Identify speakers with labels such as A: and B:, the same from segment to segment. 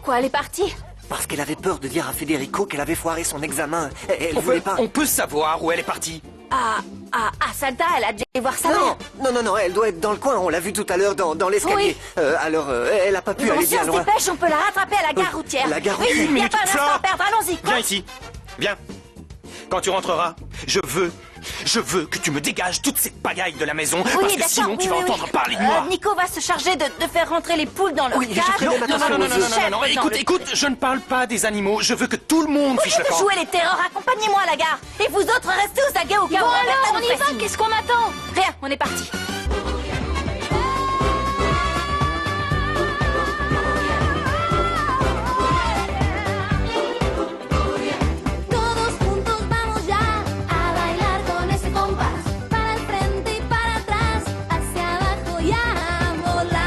A: Pourquoi elle est partie?
B: Parce qu'elle avait peur de dire à Federico qu'elle avait foiré son examen. Elle voulait pas...
C: On peut savoir où elle est partie.
A: Salta, elle a dû voir sa mère.
B: Non, elle doit être dans le coin. On l'a vue tout à l'heure dans l'escalier.
A: Oui.
B: Alors, elle a pas pu aller
A: Si on
B: bien
A: se
B: loin.
A: dépêche, on peut la rattraper à la gare routière.
B: La gare
A: Oui,
B: routière.
A: il n'y a pas un instant à perdre, allons-y.
C: Viens ici. Viens. Quand tu rentreras, je veux que tu me dégages toute cette pagaille de la maison,
A: Oui,
C: parce que
A: d'accord,
C: sinon tu vas entendre parler de moi.
A: Nico va se charger de faire rentrer les poules dans leur
B: Oui, je
A: cage.
B: connais ma façon.
C: Non, écoute, je ne parle pas des animaux, je veux que tout le monde fiche le
A: De
C: camp.
A: jouer les terreurs, accompagnez-moi à la gare. Et vous autres, restez aux aguets au cas où.
D: Bon alors,
A: Roberta
D: on
A: nous
D: y
A: fait
D: va,
A: signe.
D: qu'est-ce qu'on attend?
A: Rien, on est parti.
E: Todos juntos vamos ya a bailar con ese compás, para el frente y para atrás, hacia abajo y a volar.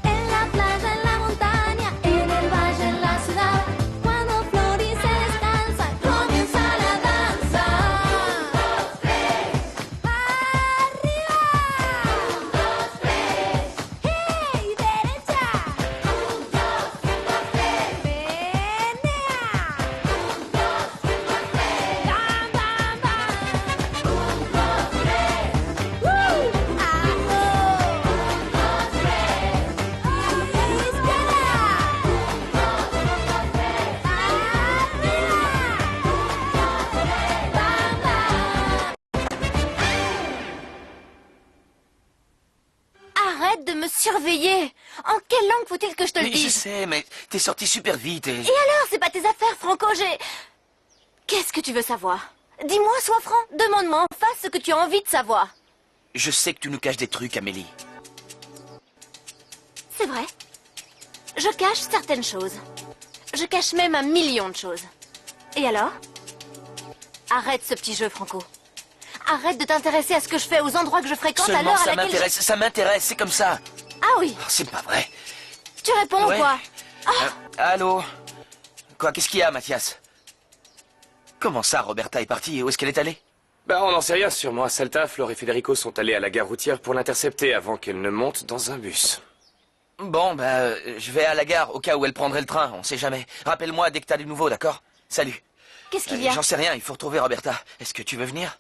E: En la playa, en la montaña, en el valle, en la ciudad, cuando florece descansa, comienza la danza. Arriba. ¡Hey, derecha! ¡Menea! ¡Bam, bam, bam! ¡Woo! ¡Ajo!
A: Arrête de me surveiller. En quelle langue faut-il que je te le
C: Mais je
A: dise?
C: sais, mais t'es sorti super vite et...
A: Et alors, c'est pas tes affaires, Franco, Qu'est-ce que tu veux savoir? Dis-moi, sois franc. Demande-moi en face ce que tu as envie de savoir.
C: Je sais que tu nous caches des trucs, Amélie.
A: C'est vrai. Je cache certaines choses. Je cache même 1 million de choses. Et alors? Arrête ce petit jeu, Franco. Arrête de t'intéresser à ce que je fais, aux endroits que je fréquente, à
C: Seulement
A: l'heure à
C: ça
A: laquelle
C: m'intéresse, ça m'intéresse, c'est comme ça.
A: Ah oui,
C: Oh, c'est pas vrai.
A: tu réponds ou
C: Ouais.
A: quoi?
C: Allô? Quoi, qu'est-ce qu'il y a, Mathias? Comment ça, Roberta est partie? Où est-ce qu'elle est allée?
F: Bah, on n'en sait rien, sûrement à Salta, Flore et Federico sont allés à la gare routière pour l'intercepter avant qu'elle ne monte dans un bus.
C: Bon, je vais à la gare au cas où elle prendrait le train, on sait jamais. Rappelle-moi dès que t'as du nouveau, d'accord? Salut.
A: Qu'est-ce qu'il y a?
C: J'en sais rien, il faut retrouver Roberta. Est-ce que tu veux venir?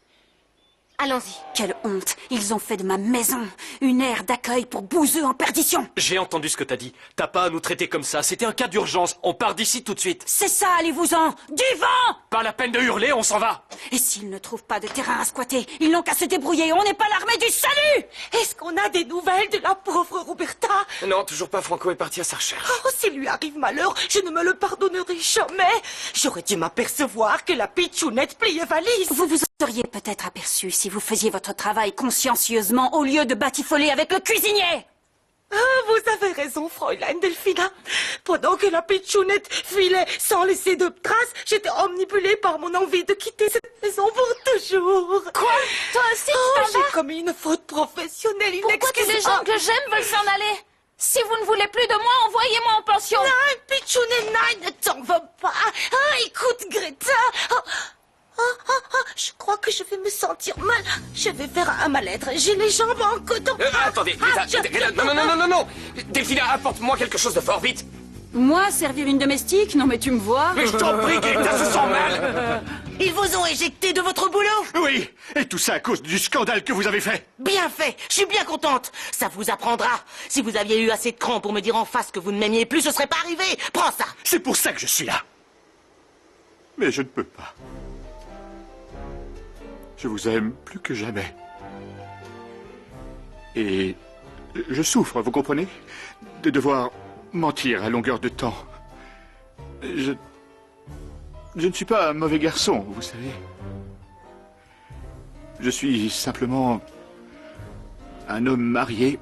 A: Allons-y.
G: Quelle honte! Ils ont fait de ma maison une aire d'accueil pour bouseux en perdition!
H: J'ai entendu ce que t'as dit. T'as pas à nous traiter comme ça. C'était un cas d'urgence. On part d'ici tout de suite.
G: C'est ça, allez-vous-en! Du vent!
H: Pas la peine de hurler, on s'en va.
G: Et s'ils ne trouvent pas de terrain à squatter, ils n'ont qu'à se débrouiller, on n'est pas l'armée du salut!
I: Est-ce qu'on a des nouvelles de la pauvre Roberta?
F: Non, toujours pas, Franco est parti à sa recherche.
I: Oh, s'il lui arrive malheur, je ne me le pardonnerai jamais. J'aurais dû m'apercevoir que la pitchounette pliait valise.
G: Vous vous seriez peut-être aperçu si vous faisiez votre travail consciencieusement au lieu de batifoler avec le cuisinier!
I: Ah, vous avez raison, Fräulein Delphina. Pendant que la pitchounette filait sans laisser de traces, j'étais omnibulée par mon envie de quitter cette maison pour toujours.
A: Quoi? Toi aussi, tu
I: Oh,
A: t'en vas?
I: j'ai commis une faute professionnelle
A: Pourquoi tous les gens
I: inexcusable.
A: que j'aime veulent s'en aller? Si vous ne voulez plus de moi, envoyez-moi en pension.
I: Non, pitchounette, non, ne t'en veux pas. Ah, écoute, Greta. Je crois que je vais me sentir mal. Je vais faire un mal-être. J'ai les jambes en coton.
F: Attendez,
I: Ah,
F: Greta, non. Delphina, apporte-moi quelque chose de fort, vite.
G: Moi, servir une domestique? Non mais tu me vois?
F: Mais je t'en prie, Greta, se sent mal.
I: Ils vous ont éjecté de votre boulot?
J: Oui, et tout ça à cause du scandale que vous avez fait.
I: Bien fait, je suis bien contente. Ça vous apprendra. Si vous aviez eu assez de cran pour me dire en face que vous ne m'aimiez plus, ce serait pas arrivé. Prends ça.
J: C'est pour ça que je suis là. Mais je ne peux pas. Je vous aime plus que jamais. Et je souffre, vous comprenez? De devoir mentir à longueur de temps. Je ne suis pas un mauvais garçon, vous savez. Je suis simplement un homme marié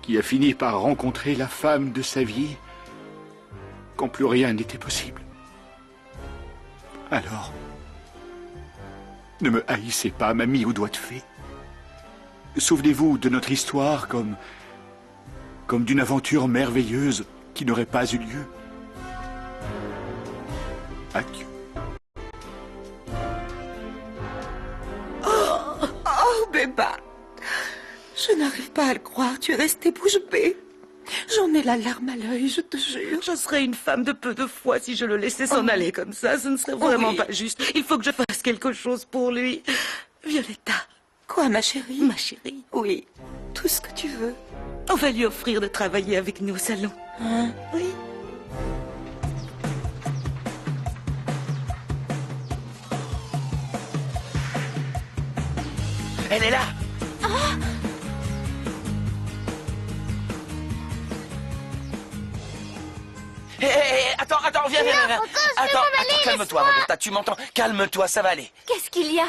J: qui a fini par rencontrer la femme de sa vie quand plus rien n'était possible. Alors, ne me haïssez pas, mamie aux doigts de fée. Souvenez-vous de notre histoire comme d'une aventure merveilleuse qui n'aurait pas eu lieu. Adieu.
I: pas. Je n'arrive pas à le croire, tu es resté bouche bée. J'en ai la larme à l'œil, je te jure. Je serais une femme de peu de foi si je le laissais s'en aller comme ça. Ce ne serait vraiment pas juste. Il faut que je fasse quelque chose pour lui. Violetta.
G: Quoi, ma chérie?
I: Ma chérie. Oui. Tout ce que tu veux. On va lui offrir de travailler avec nous au salon.
G: Hein?
I: Oui.
C: Elle est là. Hé, attends, viens. Attends, calme-toi, Roberta, tu m'entends? Calme-toi, ça va aller.
A: Qu'est-ce qu'il y a?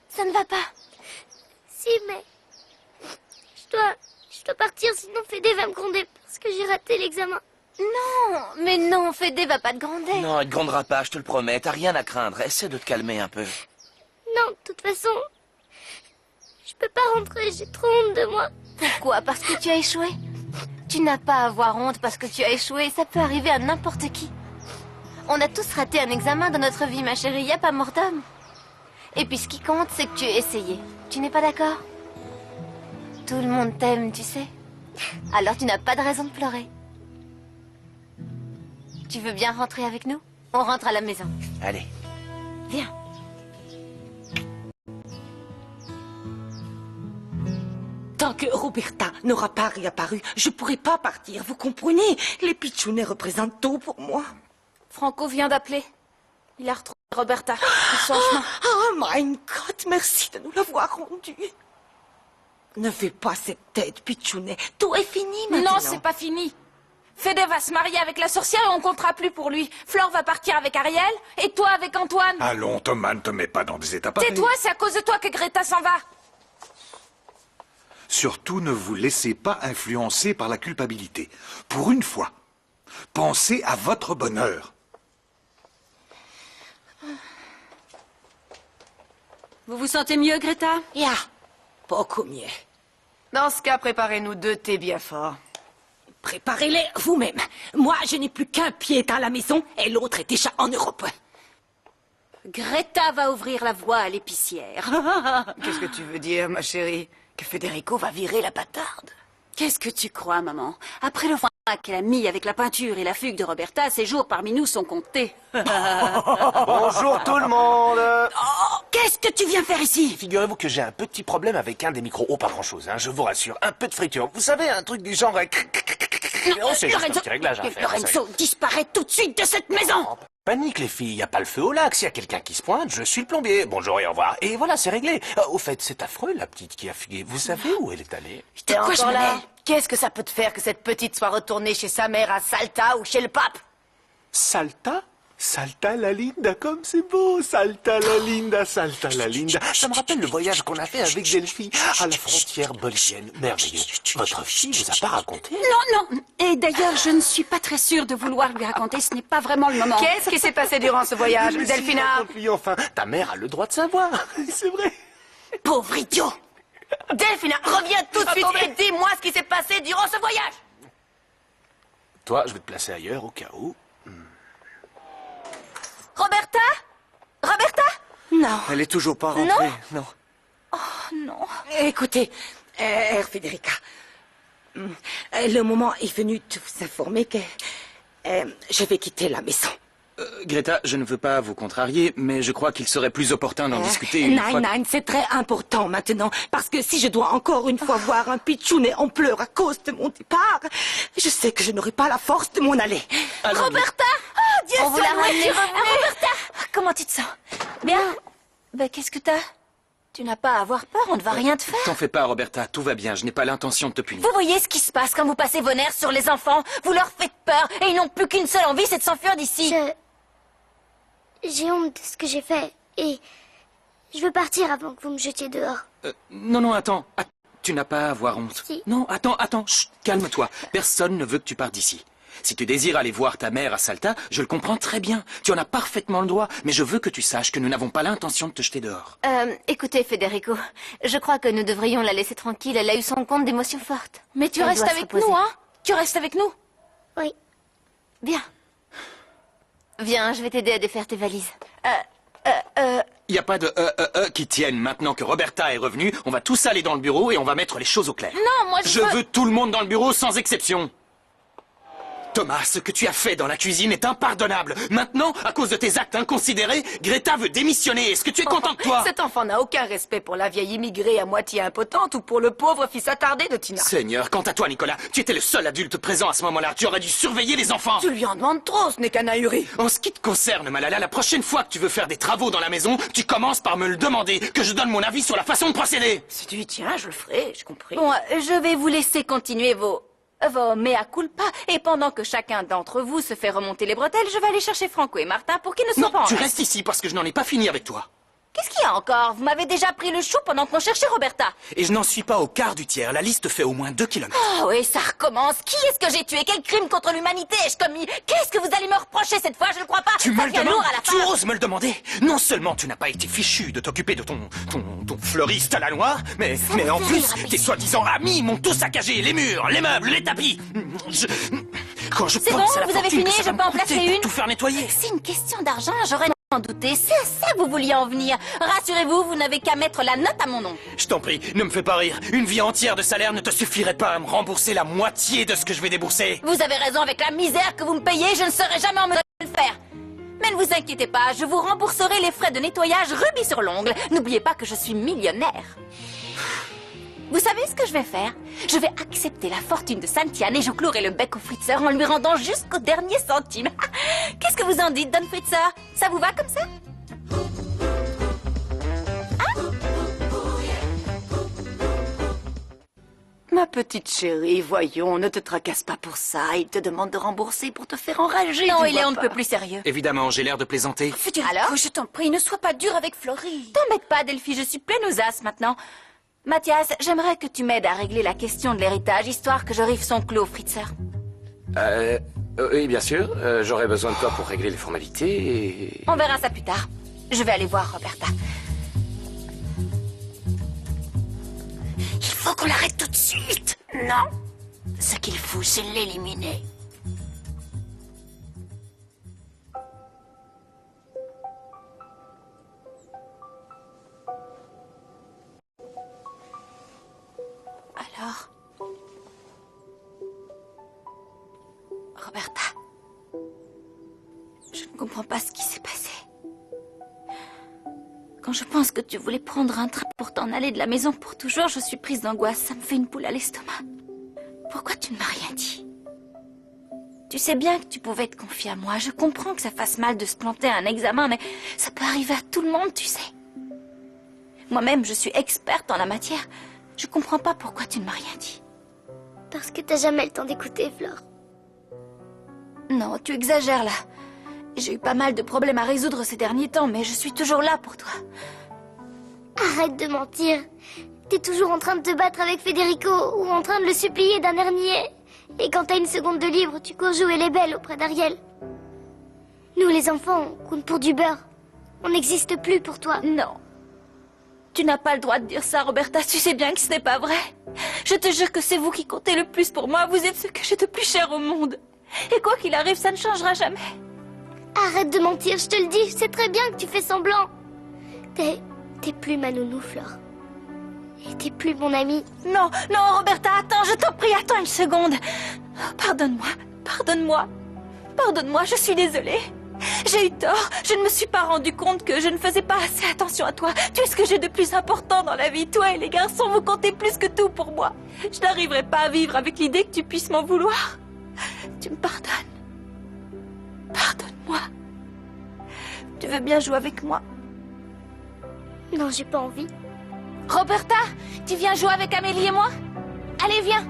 A: Ça ne va pas.
E: Si, mais... Je dois partir, sinon Fédé va me gronder parce que j'ai raté l'examen.
A: Non, mais non, Fédé va pas te gronder.
C: Non, elle te grondera pas, je te le promets, t'as rien à craindre. Essaie de te calmer un peu.
E: Non, de toute façon... Je peux pas rentrer, j'ai trop honte de moi.
A: Pourquoi? Parce que tu as échoué? Tu n'as pas à avoir honte parce que tu as échoué. Ça peut arriver à n'importe qui. On a tous raté un examen dans notre vie, ma chérie. Y a pas mort d'homme. Et puis ce qui compte, c'est que tu aies essayé. Tu n'es pas d'accord? Tout le monde t'aime, tu sais. Alors tu n'as pas de raison de pleurer. Tu veux bien rentrer avec nous? On rentre à la maison.
C: Allez.
A: Viens.
I: Tant que Roberta n'aura pas réapparu, je pourrai pas partir, vous comprenez? Les pitchounets représentent tout pour moi.
G: Franco vient d'appeler. Il a retrouvé Roberta. Ils sont en chemin.
I: Oh, mein Gott, merci de nous l'avoir rendu. Ne fais pas cette tête, pitchounet. Tout est fini maintenant.
G: Non, c'est pas fini. Fédé va se marier avec la sorcière et on comptera plus pour lui. Flore va partir avec Ariel et toi avec Antoine.
D: Allons, Thomas, ne te mets pas dans des états pareils.
G: Tais-toi, c'est à cause de toi que Greta s'en va.
D: Surtout, ne vous laissez pas influencer par la culpabilité. Pour une fois, pensez à votre bonheur.
G: Vous vous sentez mieux, Greta?
I: Ya, beaucoup mieux.
K: Dans ce cas, préparez-nous 2 thés bien forts.
I: Préparez-les vous-même. Moi, je n'ai plus qu'un pied dans la maison et l'autre est déjà en Europe.
G: Greta va ouvrir la voie à l'épicière.
K: Qu'est-ce que tu veux dire, ma chérie? Que Federico va virer la bâtarde?
G: Qu'est-ce que tu crois, maman? Après le foin qu'elle a mis avec la peinture et la fugue de Roberta, ses jours parmi nous sont comptés.
L: Bonjour tout le monde.
I: Oh, qu'est-ce que tu viens faire ici?
L: Figurez-vous que j'ai un petit problème avec un des micros. Oh, pas grand-chose, hein, je vous rassure. Un peu de friture. Vous savez, un truc du genre...
G: Non,
L: c'est juste un
G: Lorenzo,
L: petit réglage à faire.
I: Lorenzo, disparaît tout de suite de cette maison!
L: Oh, panique les filles, y a pas le feu au lac. S'il y a quelqu'un qui se pointe, je suis le plombier. Bonjour et au revoir. Et voilà, c'est réglé. Au fait, c'est affreux la petite qui a fugué. Vous savez où elle est allée?
K: T'es encore là? Qu'est-ce que ça peut te faire que cette petite soit retournée chez sa mère à Salta ou chez le pape?
L: Salta? Salta la Linda, comme c'est beau. Salta la Linda, Salta la Linda. Ça me rappelle le voyage qu'on a fait avec Delphi à la frontière bolivienne. Merveilleux. Votre fille vous a pas raconté?
G: Non. Et d'ailleurs, je ne suis pas très sûre de vouloir lui raconter. Ce n'est pas vraiment le moment.
K: Qu'est-ce qui s'est passé durant ce voyage, Delphina?
L: Raconte-lui enfin. Ta mère a le droit de savoir. C'est vrai.
I: Pauvre idiot!
K: Delphina, reviens tout de suite et dis-moi ce qui s'est passé durant ce voyage.
L: Toi, je vais te placer ailleurs au cas où.
A: Roberta?
I: Non.
B: Elle est toujours pas rentrée, non.
A: Oh non.
I: Écoutez, Federica, le moment est venu de vous informer que je vais quitter la maison.
C: Greta, je ne veux pas vous contrarier, mais je crois qu'il serait plus opportun d'en discuter une fois...
I: Non, c'est très important maintenant, parce que si je dois encore une fois voir un pitchounet en pleurs à cause de mon départ, je sais que je n'aurai pas la force de m'en aller.
A: Roberta! Oh, Dieu On vous l'a ramenée. Roberta! Comment tu te sens? Bien? Ben, qu'est-ce que t'as? Tu n'as pas à avoir peur, on ne va rien te faire.
C: T'en fais pas, Roberta, tout va bien, je n'ai pas l'intention de te punir.
A: Vous voyez ce qui se passe quand vous passez vos nerfs sur les enfants? Vous leur faites peur et ils n'ont plus qu'une seule envie, c'est de s'enfuir d'ici.
E: J'ai honte de ce que j'ai fait et je veux partir avant que vous me jetiez dehors.
C: Non, attends. Tu n'as pas à avoir honte.
E: Si.
C: Non, attends. Chut, calme-toi. Personne ne veut que tu partes d'ici. Si tu désires aller voir ta mère à Salta, je le comprends très bien. Tu en as parfaitement le droit. Mais je veux que tu saches que nous n'avons pas l'intention de te jeter dehors.
A: Écoutez, Federico, je crois que nous devrions la laisser tranquille. Elle a eu son compte d'émotions fortes.
G: Mais tu
A: Elle
G: restes
A: doit se
G: avec
A: reposer.
G: nous, hein? Tu restes avec nous?
E: Oui.
A: Bien. Viens, je vais t'aider à défaire tes valises.
C: Y a pas de qui tienne. Maintenant que Roberta est revenue, on va tous aller dans le bureau et on va mettre les choses au clair.
G: Non, moi
C: Je veux tout le monde dans le bureau sans exception. Thomas, ce que tu as fait dans la cuisine est impardonnable. Maintenant, à cause de tes actes inconsidérés, Greta veut démissionner. Est-ce que tu es content de toi?
K: Cet enfant n'a aucun respect pour la vieille immigrée à moitié impotente ou pour le pauvre fils attardé de Tina.
C: Seigneur, quant à toi, Nicolas, tu étais le seul adulte présent à ce moment-là. Tu aurais dû surveiller les enfants.
K: Tu lui en demandes trop, ce n'est qu'un ahuri.
C: En ce qui te concerne, Malala, la prochaine fois que tu veux faire des travaux dans la maison, tu commences par me le demander, que je donne mon avis sur la façon de procéder.
K: Si tu y tiens, je le ferai, j'ai compris.
A: Bon, je vais vous laisser continuer vos mea culpa, et pendant que chacun d'entre vous se fait remonter les bretelles, je vais aller chercher Franco et Martin pour qu'ils ne soient
C: Non,
A: pas en
C: tu
A: reste.
C: restes ici parce que je n'en ai pas fini avec toi.
A: Qu'est-ce qu'il y a encore? Vous m'avez déjà pris le chou pendant qu'on cherchait Roberta.
C: Et je n'en suis pas au quart du tiers. La liste fait au moins 2 kilomètres.
A: Oh oui, ça recommence. Qui est-ce que j'ai tué? Quel crime contre l'humanité ai-je commis? Qu'est-ce que vous allez me reprocher cette fois? Je ne crois pas.
C: Tu me
A: Ça
C: le
A: devient
C: demandes?
A: lourd à la
C: Tu
A: fin.
C: oses me le demander? Non seulement tu n'as pas été fichu de t'occuper de ton fleuriste à la noire, mais en plus, tes soi-disant amis m'ont tout saccagé. Les murs, les meubles, les tapis. Quand je
A: C'est
C: pense
A: bon,
C: à la
A: vous avez
C: fortune
A: fini,
C: que ça
A: je
C: va
A: peux en
C: me coûter
A: placer
C: pour
A: une?
C: tout faire nettoyer.
A: C'est une question d'argent, j'aurais en douté. C'est à ça que vous vouliez en venir. Rassurez-vous, vous n'avez qu'à mettre la note à mon nom.
C: Je t'en prie, ne me fais pas rire. Une vie entière de salaire ne te suffirait pas à me rembourser la moitié de ce que je vais débourser.
A: Vous avez raison, avec la misère que vous me payez, je ne serai jamais en mesure de le faire. Mais ne vous inquiétez pas, je vous rembourserai les frais de nettoyage rubis sur l'ongle. N'oubliez pas que je suis millionnaire. Vous savez ce que je vais faire? Je vais accepter la fortune de Santiane et je clouerai le bec au fritzeur en lui rendant jusqu'au dernier centime. Qu'est-ce que vous en dites, Don Fritzer? Ça vous va comme ça?
K: Ma petite chérie, voyons, ne te tracasse pas pour ça. Il te demande de rembourser pour te faire enrager.
A: Non,
K: tu
A: il est
K: vois
A: on ne
K: pas.
A: peut plus sérieux.
C: Évidemment, j'ai l'air de plaisanter.
A: Alors?
K: Je t'en prie, ne sois pas dur avec Florie.
A: T'embête pas, Delphi, je suis pleine aux as maintenant. Mathias, j'aimerais que tu m'aides à régler la question de l'héritage, histoire que je rive son clos, Fritzer.
F: Oui, bien sûr. J'aurai besoin de toi pour régler les formalités et...
A: On verra ça plus tard. Je vais aller voir Roberta.
K: Il faut qu'on l'arrête tout de suite. Non. Ce qu'il faut, c'est l'éliminer.
A: Alors, Roberta, je ne comprends pas ce qui s'est passé. Quand je pense que tu voulais prendre un train pour t'en aller de la maison pour toujours, je suis prise d'angoisse. Ça me fait une boule à l'estomac. Pourquoi tu ne m'as rien dit? Tu sais bien que tu pouvais te confier à moi. Je comprends que ça fasse mal de se planter à un examen, mais ça peut arriver à tout le monde, tu sais. Moi-même, je suis experte en la matière. Je comprends pas pourquoi tu ne m'as rien dit.
E: Parce que t'as jamais le temps d'écouter, Flore.
A: Non, tu exagères là. J'ai eu pas mal de problèmes à résoudre ces derniers temps, mais je suis toujours là pour toi.
E: Arrête de mentir. T'es toujours en train de te battre avec Federico ou en train de le supplier d'un air niais. Et quand t'as une seconde de libre, tu cours jouer les belles auprès d'Ariel. Nous, les enfants, on compte pour du beurre. On n'existe plus pour toi.
A: Non. Tu n'as pas le droit de dire ça, Roberta. Tu sais bien que ce n'est pas vrai. Je te jure que c'est vous qui comptez le plus pour moi. Vous êtes ce que j'ai de plus cher au monde. Et quoi qu'il arrive, ça ne changera jamais.
E: Arrête de mentir, je te le dis. Je sais très bien que tu fais semblant. T'es plus ma nounou, Flore. Et t'es plus mon amie.
A: Non, non, Roberta, attends, je t'en prie, attends une seconde. Pardonne-moi, pardonne-moi. Pardonne-moi, je suis désolée. J'ai eu tort, je ne me suis pas rendu compte que je ne faisais pas assez attention à toi. Tu es ce que j'ai de plus important dans la vie. Toi et les garçons, vous comptez plus que tout pour moi. Je n'arriverai pas à vivre avec l'idée que tu puisses m'en vouloir. Tu me pardonnes. Pardonne-moi. Tu veux bien jouer avec moi?
E: Non, j'ai pas envie.
A: Roberta, tu viens jouer avec Amélie et moi? Allez, viens.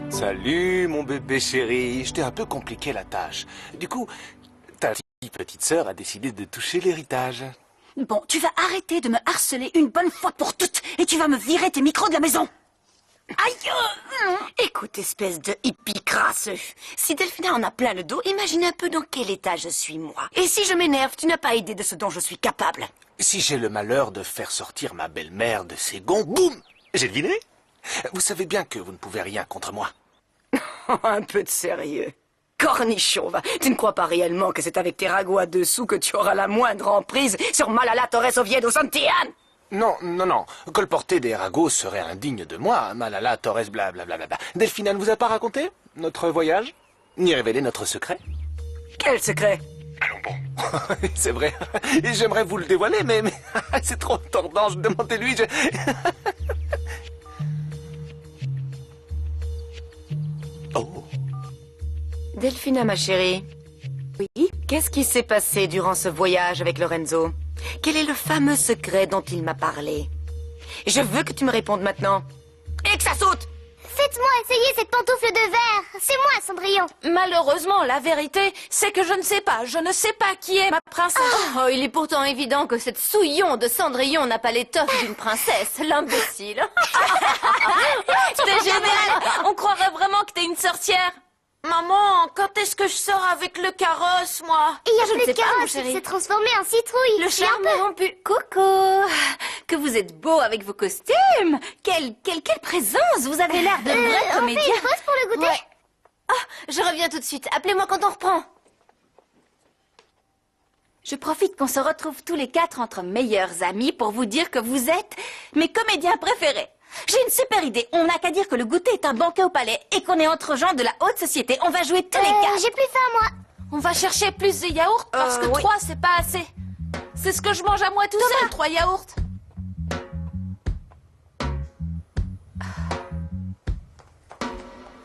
L: Salut, mon bébé chéri. Je t'ai un peu compliqué la tâche. Du coup, ta petite sœur a décidé de toucher l'héritage.
K: Bon, tu vas arrêter de me harceler une bonne fois pour toutes et tu vas me virer tes micros de la maison. Aïe! Écoute, espèce de hippie crasseux. Si Delphina en a plein le dos, imagine un peu dans quel état je suis, moi. Et si je m'énerve, tu n'as pas idée de ce dont je suis capable.
L: Si j'ai le malheur de faire sortir ma belle-mère de ses gonds, boum! J'ai deviné? Vous savez bien que vous ne pouvez rien contre moi.
K: Un peu de sérieux. cornichon, va. Tu ne crois pas réellement que c'est avec tes ragots à 2 sous que tu auras la moindre emprise sur Malala Torres Oviedo Santillan?
L: Non, non, non. Colporter des ragots serait indigne de moi. Malala Torres blablabla. Delphina ne vous a pas raconté notre voyage? Ni révélé notre secret?
K: Quel secret?
L: Allons bon. C'est vrai. Et j'aimerais vous le dévoiler, mais c'est trop tordant. Demandez-lui. Oh.
K: Delphina, ma chérie. Oui? Qu'est-ce qui s'est passé durant ce voyage avec Lorenzo? Quel est le fameux secret dont il m'a parlé? Je veux que tu me répondes maintenant. Et que ça saute!
E: Faites-moi essayer cette pantoufle de verre. C'est moi, Cendrillon.
G: Malheureusement, la vérité, c'est que je ne sais pas. Je ne sais pas qui est ma princesse.
A: Oh, il est pourtant évident que cette souillon de Cendrillon n'a pas l'étoffe d'une princesse, l'imbécile.
G: C'était génial. On croirait vraiment que t'es une sorcière. Maman, quand est-ce que je sors avec le carrosse, moi?
E: Il y a
A: Je ne
E: plus
A: sais
E: de
A: pas, mon
E: carrosse,
A: chéri.
E: il s'est transformé en citrouille.
A: Le
E: J'ai un
A: charme
E: peu.
A: est rompu. Coucou. Que vous êtes beau avec vos costumes. Quelle présence. Vous avez l'air de vrai
E: On fait
A: comédien.
E: une pause pour le goûter?
A: Ouais. Ah, je reviens tout de suite. Appelez-moi quand on reprend. Je profite qu'on se retrouve tous les 4 entre meilleurs amis pour vous dire que vous êtes mes comédiens préférés. J'ai une super idée. On n'a qu'à dire que le goûter est un banquet au palais et qu'on est entre gens de la haute société. On va jouer tous les 4.
E: J'ai plus faim, moi.
G: On va chercher plus de yaourts parce que
K: oui.
G: 3, c'est pas assez. C'est ce que je mange à moi tout seul, 3 yaourts.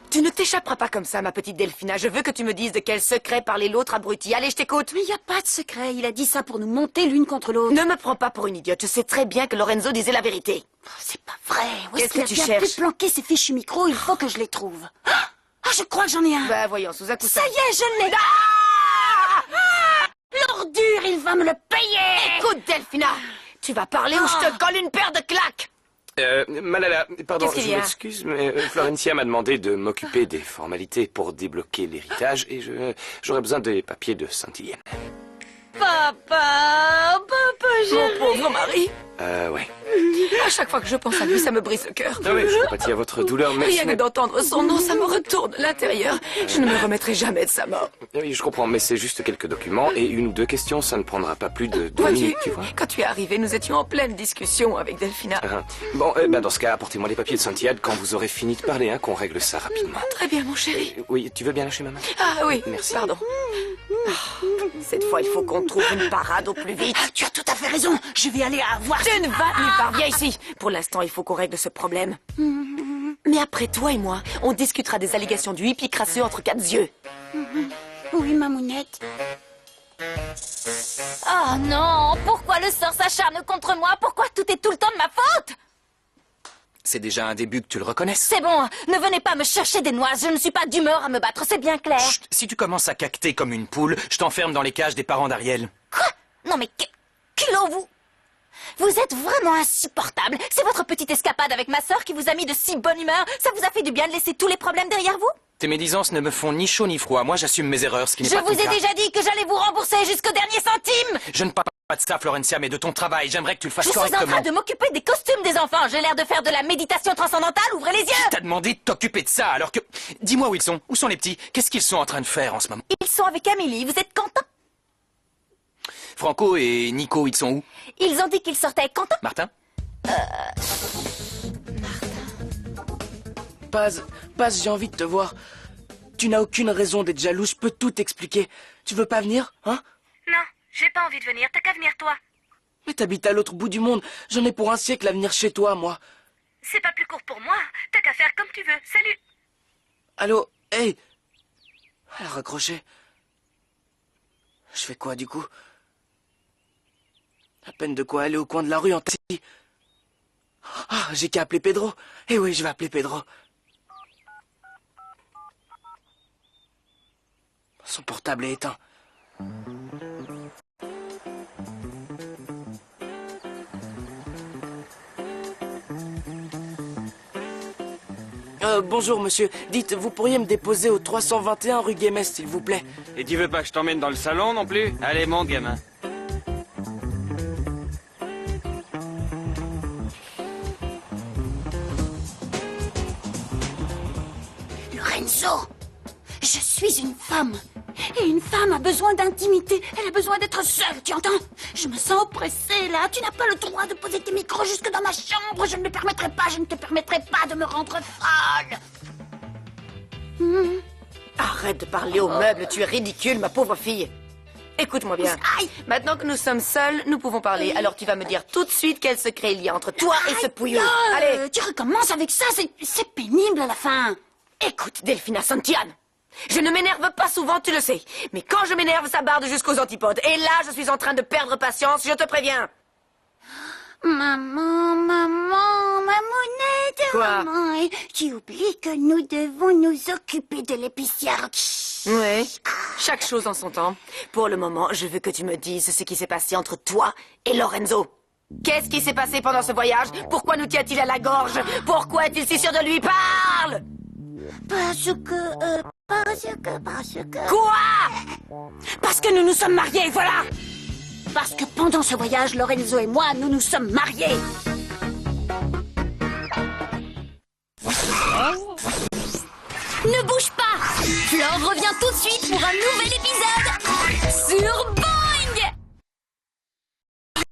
K: Tu ne t'échapperas pas comme ça, ma petite Delphina. Je veux que tu me dises de quel secret parlait l'autre abruti. Allez, je t'écoute.
M: Mais il n'y a pas de secret. Il a dit ça pour nous monter l'une contre l'autre.
K: Ne me prends pas pour une idiote. Je sais très bien que Lorenzo disait la vérité.
M: C'est pas vrai. Où est-ce
K: Qu'est-ce que
M: qu'il
K: tu
M: a bien pu
K: cherches?
M: planquer ces fichus micros? Il faut que je les trouve. Ah, je crois que j'en ai un.
K: Bah, voyons, sous un coussin.
M: Ça y est, je l'ai. L'ordure, il va me le payer.
K: Écoute, Delphina. Tu vas parler ou je te colle une paire de claques.
F: Malala, pardon,
K: Qu'est-ce qu'il
F: je
K: y a?
F: m'excuse, mais Florencia m'a demandé de m'occuper des formalités pour débloquer l'héritage et j'aurais besoin des papiers de Saint-Hylienne.
K: Papa,
G: chéri.
K: Mon pauvre mari.
F: Ouais.
K: À chaque fois que je pense à lui, ça me brise le cœur.
F: Ah oui, je compatis à votre douleur, mais...
K: Rien que d'entendre son nom, ça me retourne de l'intérieur. Je ne me remettrai jamais de sa mort.
F: Oui, je comprends, mais c'est juste quelques documents et 1 ou 2 questions, ça ne prendra pas plus de 2
K: Vois-tu,
F: minutes, tu vois.
K: quand tu es arrivé, nous étions en pleine discussion avec Delphina.
F: Bon, dans ce cas, apportez-moi les papiers de Saint-Hylienne quand vous aurez fini de parler, hein, qu'on règle ça rapidement.
K: Très bien, mon chéri.
F: Oui, tu veux bien lâcher ma main?
K: Ah oui,
F: Merci.
K: pardon. Cette fois, il faut qu'on trouve une parade au plus vite.
M: Tu as tout à fait raison. Je vais aller voir...
K: Tu ne vas nulle part, viens ici. Pour l'instant, il faut qu'on règle ce problème. Mais après, toi et moi, on discutera des allégations du hippie crasseux entre 4 yeux.
M: Oui, mamounette.
G: Oh non, pourquoi le sort s'acharne contre moi? Pourquoi tout est tout le temps de ma faute?
C: C'est déjà un début que tu le reconnaisses.
G: C'est bon, ne venez pas me chercher des noises, je ne suis pas d'humeur à me battre, c'est bien clair.
C: Chut, si tu commences à cacter comme une poule, je t'enferme dans les cages des parents d'Ariel.
G: Quoi? Non mais culot vous! Vous êtes vraiment insupportable. C'est votre petite escapade avec ma sœur qui vous a mis de si bonne humeur. Ça vous a fait du bien de laisser tous les problèmes derrière vous?
C: Tes médisances ne me font ni chaud ni froid. Moi, j'assume mes erreurs, ce qui n'est
G: Je
C: pas
G: vous
C: ton
G: ai
C: cas.
G: déjà dit que j'allais vous rembourser jusqu'au dernier centime.
C: Je ne parle pas de ça, Florencia, mais de ton travail. J'aimerais que tu le fasses
G: Je suis en
C: correctement.
G: train de m'occuper des costumes des enfants. J'ai l'air de faire de la méditation transcendantale. Ouvrez les yeux.
C: T'as demandé de t'occuper de ça, alors que... Dis-moi où ils sont. Où sont les petits? Qu'est-ce qu'ils sont en train de faire en ce moment?
G: Ils sont avec Amélie. Vous êtes content?
C: Franco et Nico, ils sont où?
G: Ils ont dit qu'ils sortaient avec Quentin.
C: Martin?
N: Paz, j'ai envie de te voir. Tu n'as aucune raison d'être jaloux, je peux tout expliquer. Tu veux pas venir, hein?
O: Non, j'ai pas envie de venir, t'as qu'à venir toi.
N: Mais t'habites à l'autre bout du monde, j'en ai pour un siècle à venir chez toi, moi.
O: C'est pas plus court pour moi, t'as qu'à faire comme tu veux, salut.
N: Allô, hey. Elle a raccroché. Je fais quoi, du coup? À peine de quoi aller au coin de la rue en taxi. Ah, j'ai qu'à appeler Pedro. Eh oui, je vais appeler Pedro. Son portable est éteint. Bonjour, monsieur. Dites, vous pourriez me déposer au 321 rue Guémès, s'il vous plaît.
P: Et tu veux pas que je t'emmène dans le salon non plus? Allez, monte, gamin.
M: Lorenzo, je
K: suis une femme. Et une femme a besoin d'intimité. Elle a besoin d'être seule, tu entends? Je me sens oppressée, là. Tu n'as pas le droit de poser tes micros jusque dans ma chambre. Je ne te permettrai pas de me rendre folle.
Q: Arrête de parler aux meubles, tu es ridicule, ma pauvre fille. Écoute-moi bien.
K: Aïe.
Q: Maintenant que nous sommes seuls, nous pouvons parler. Alors tu vas me dire tout de suite quel secret il y a entre toi et ce pouilleux. Allez.
K: Tu recommences avec ça, c'est pénible à la fin.
Q: Écoute, Delphina Santiane. Je ne m'énerve pas souvent, tu le sais. Mais quand je m'énerve, ça barde jusqu'aux antipodes. Et là, je suis en train de perdre patience, je te préviens.
K: Maman, mamounette,
Q: Quoi?
K: maman, tu oublies que nous devons nous occuper de l'épicière.
Q: Oui, chaque chose en son temps. Pour le moment, je veux que tu me dises ce qui s'est passé entre toi et Lorenzo. Qu'est-ce qui s'est passé pendant ce voyage? Pourquoi nous tient-il à la gorge? Pourquoi est-il si sûr de lui? Parle!
K: Parce que...
Q: Quoi?
K: Parce que nous nous sommes mariés, voilà! Parce que pendant ce voyage, Lorenzo et moi, nous nous sommes mariés.
A: Ne bouge pas! Flore revient tout de suite pour un nouvel épisode sur Boing!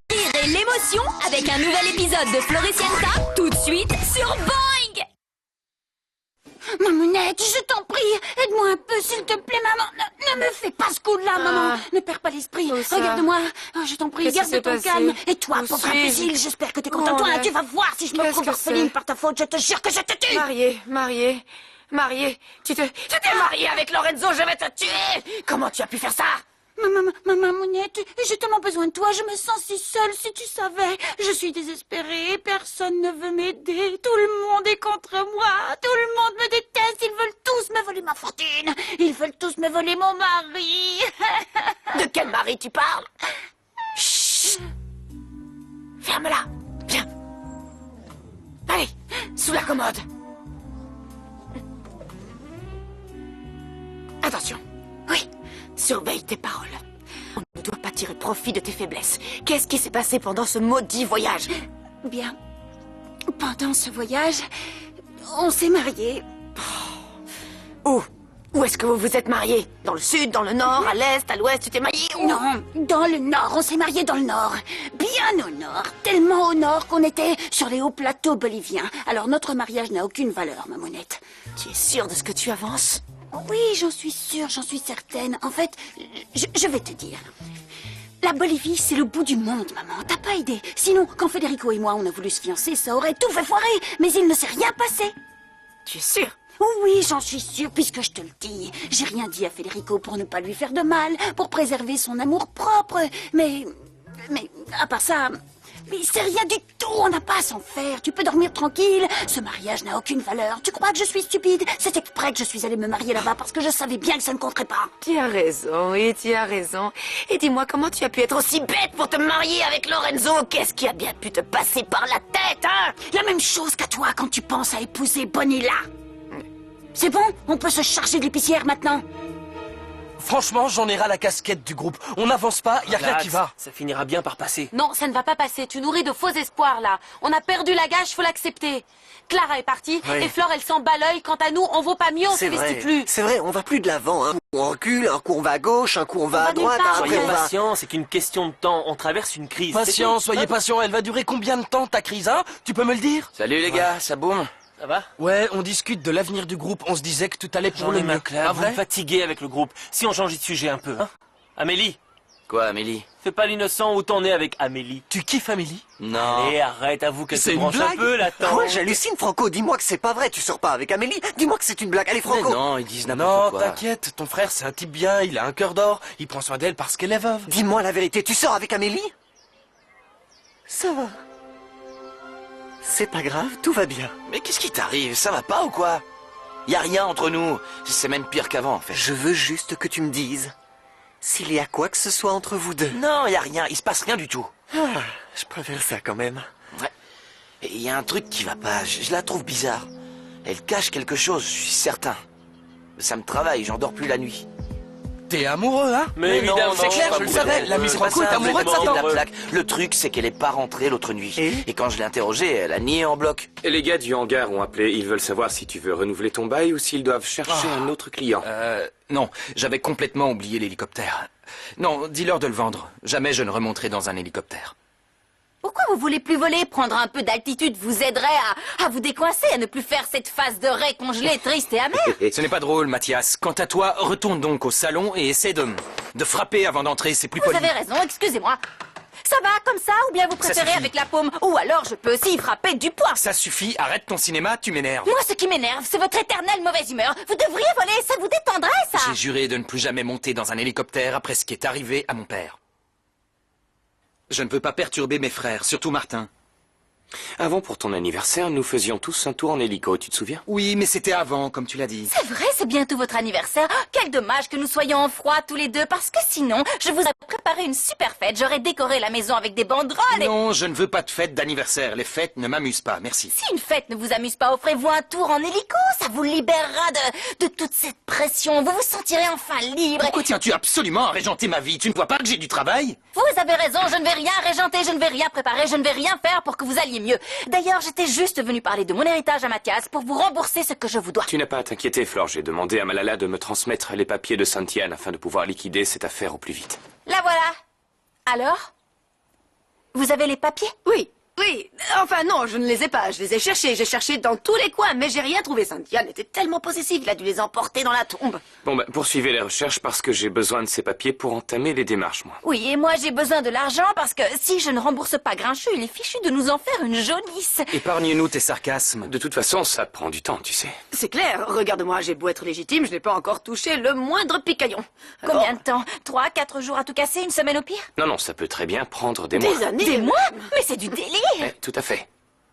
A: Tirez l'émotion avec un nouvel épisode de Floricienta tout de suite sur Boing!
K: Mamounette, je t'en prie, aide-moi un peu, s'il te plaît, maman. Ne me fais pas ce coup-là, maman. Ne perds pas l'esprit. Regarde-moi, je t'en prie, garde ton calme. Et toi, pauvre imbécile, j'espère que t'es content. Toi, tu vas voir si je me trouve orpheline par ta faute. Je te jure que je te tue.
Q: Mariée. Tu t'es mariée avec Lorenzo, je vais te tuer. Comment tu as pu faire ça?
K: Mamounette, j'ai tellement besoin de toi, je me sens si seule, si tu savais. Je suis désespérée, personne ne veut m'aider, tout le monde est contre moi, tout le monde me déteste, ils veulent tous me voler ma fortune, ils veulent tous me voler mon mari.
Q: De quel mari tu parles? Chut! Ferme-la, viens. Allez, sous la commode. Attention. Oui. Surveille tes paroles. On ne doit pas tirer profit de tes faiblesses. Qu'est-ce qui s'est passé pendant ce maudit voyage?
K: Bien. Pendant ce voyage, on s'est mariés.
Q: Où est-ce que vous vous êtes mariés? Dans le sud, dans le nord, à l'est, à l'ouest? Tu t'es marié où?
K: Non, dans le nord. On s'est mariés dans le nord. Bien au nord. Tellement au nord qu'on était sur les hauts plateaux boliviens. Alors notre mariage n'a aucune valeur, mamounette.
Q: Tu es sûre de ce que tu avances?
K: Oui, j'en suis sûre, j'en suis certaine. En fait, je vais te dire. La Bolivie, c'est le bout du monde, maman. T'as pas idée. Sinon, quand Federico et moi, on a voulu se fiancer, ça aurait tout fait foirer. Mais il ne s'est rien passé.
Q: Tu es sûre?
K: Oui, j'en suis sûre, puisque je te le dis. J'ai rien dit à Federico pour ne pas lui faire de mal, pour préserver son amour propre. Mais à part ça... Mais c'est rien du tout, on n'a pas à s'en faire. Tu peux dormir tranquille, ce mariage n'a aucune valeur. Tu crois que je suis stupide? C'est exprès que je suis allée me marier là-bas parce que je savais bien que ça ne compterait pas.
Q: Tu as raison, oui, tu as raison. Et dis-moi, comment tu as pu être aussi bête pour te marier avec Lorenzo? Qu'est-ce qui a bien pu te passer par la tête, hein?
K: La même chose qu'à toi quand tu penses à épouser Bonilla. C'est bon? On peut se charger de l'épicière maintenant?
H: Franchement, j'en ai ras la casquette du groupe. On n'avance pas, y a rien qui va.
N: Ça finira bien par passer.
R: Non, ça ne va pas passer. Tu nourris de faux espoirs, là. On a perdu la gage, faut l'accepter. Clara est partie, et Flore, elle s'en bat l'œil. Quant à nous, on vaut pas mieux, on s'investit plus.
B: C'est vrai, on va plus de l'avant. Un coup on recule, un coup on va à gauche, un coup on va à droite,
H: Soyez patient, c'est qu'une question de temps. On traverse une crise. Patient, soyez patient. Elle va durer combien de temps, ta crise, hein? Tu peux me le dire?
F: Salut les gars, ça boum? Ça va?
H: Ouais, on discute de l'avenir du groupe. On se disait que tout allait pour le mieux.
S: Vous me fatiguez avec le groupe. Si on change de sujet un peu, hein? Amélie?
F: Quoi, Amélie?
S: Fais pas l'innocent, où t'en es avec Amélie?
H: Tu kiffes Amélie?
F: Non.
S: Allez, arrête, avoue qu'elle se
B: C'est une
S: branche un
B: blague?
S: peu, là,
B: Quoi, j'hallucine, Franco. Dis-moi que c'est pas vrai. Tu sors pas avec Amélie. Dis-moi que c'est une blague. Allez, Franco.
F: Mais non, ils disent n'importe quoi.
H: Non, t'inquiète. Ton frère, c'est un type bien. Il a un cœur d'or. Il prend soin d'elle parce qu'elle est veuve.
B: Dis-moi la vérité. Tu sors avec Amélie? Ça va. C'est pas grave, tout va bien.
F: Mais qu'est-ce qui t'arrive? Ça va pas ou quoi? Y a rien entre nous. C'est même pire qu'avant, en fait.
B: Je veux juste que tu me dises s'il y a quoi que ce soit entre vous deux.
F: Non, y a rien. Il se passe rien du tout.
B: Ah, je préfère ça quand même.
F: Ouais. Et y a un truc qui va pas. Je la trouve bizarre. Elle cache quelque chose, je suis certain. Ça me travaille, j'en dors plus la nuit.
N: T'es amoureux, hein?
H: Mais évidemment,
N: c'est clair, je le savais. La Miss Franco est amoureuse de Satan.
T: La plaque. Le truc, c'est qu'elle est pas rentrée l'autre nuit. Et quand je l'ai interrogée, elle a nié en bloc.
F: Et les gars du hangar ont appelé. Ils veulent savoir si tu veux renouveler ton bail ou s'ils doivent chercher un autre client.
C: Non, j'avais complètement oublié l'hélicoptère. Non, dis-leur de le vendre. Jamais je ne remonterai dans un hélicoptère.
G: Pourquoi vous voulez plus voler? Prendre un peu d'altitude vous aiderait à vous décoincer, à ne plus faire cette phase de raie congelée, triste et amère.
C: Ce n'est pas drôle, Mathias. Quant à toi, retourne donc au salon et essaie de frapper avant d'entrer, c'est plus poli.
G: Vous avez raison, excusez-moi. Ça va comme ça ou bien vous préférez avec la paume? Ou alors je peux aussi y frapper du poing.
C: Ça suffit, arrête ton cinéma, tu m'énerves.
G: Moi, ce qui m'énerve, c'est votre éternelle mauvaise humeur. Vous devriez voler, ça vous détendrait, ça.
C: J'ai juré de ne plus jamais monter dans un hélicoptère après ce qui est arrivé à mon père. Je ne veux pas perturber mes frères, surtout Martin.
F: Avant, pour ton anniversaire, nous faisions tous un tour en hélico, tu te souviens?
C: Oui, mais c'était avant, comme tu l'as dit.
G: C'est vrai, c'est bientôt votre anniversaire. Oh, quel dommage que nous soyons en froid tous les deux, parce que sinon, je vous ai préparé une super fête. J'aurais décoré la maison avec des banderoles et...
C: Non, je ne veux pas de fête d'anniversaire. Les fêtes ne m'amusent pas, merci.
G: Si une fête ne vous amuse pas, offrez-vous un tour en hélico. Ça vous libérera de toute cette pression. Vous vous sentirez enfin libre.
C: Pourquoi tiens-tu absolument à régenter ma vie? Tu ne vois pas que j'ai du travail?
G: Vous avez raison, je ne vais rien régenter, je ne vais rien préparer, je ne vais rien faire pour que vous alliez mieux. D'ailleurs, j'étais juste venu parler de mon héritage à Mathias pour vous rembourser ce que je vous dois.
F: Tu n'as pas à t'inquiéter, Flore. J'ai demandé à Malala de me transmettre les papiers de Santiane afin de pouvoir liquider cette affaire au plus vite.
G: La voilà. Alors? Vous avez les papiers?
Q: Oui. Oui, enfin non, je ne les ai pas, je les ai cherchés, j'ai cherché dans tous les coins, mais j'ai rien trouvé. Santiane était tellement possessif, il a dû les emporter dans la tombe.
F: Bon, poursuivez les recherches parce que j'ai besoin de ces papiers pour entamer les démarches, moi.
G: Oui, et moi j'ai besoin de l'argent parce que si je ne rembourse pas Grincheux, il est fichu de nous en faire une jaunisse.
C: Épargne-nous tes sarcasmes.
F: De toute façon, ça prend du temps, tu sais.
Q: C'est clair, regarde-moi, j'ai beau être légitime, je n'ai pas encore touché le moindre picaillon. Alors...
G: Combien de temps? 3, 4 jours à tout casser, une semaine au pire?
F: Non, ça peut très bien prendre des mois.
Q: Des années?
G: Des mois? Mais c'est du délire.
F: Tout à fait.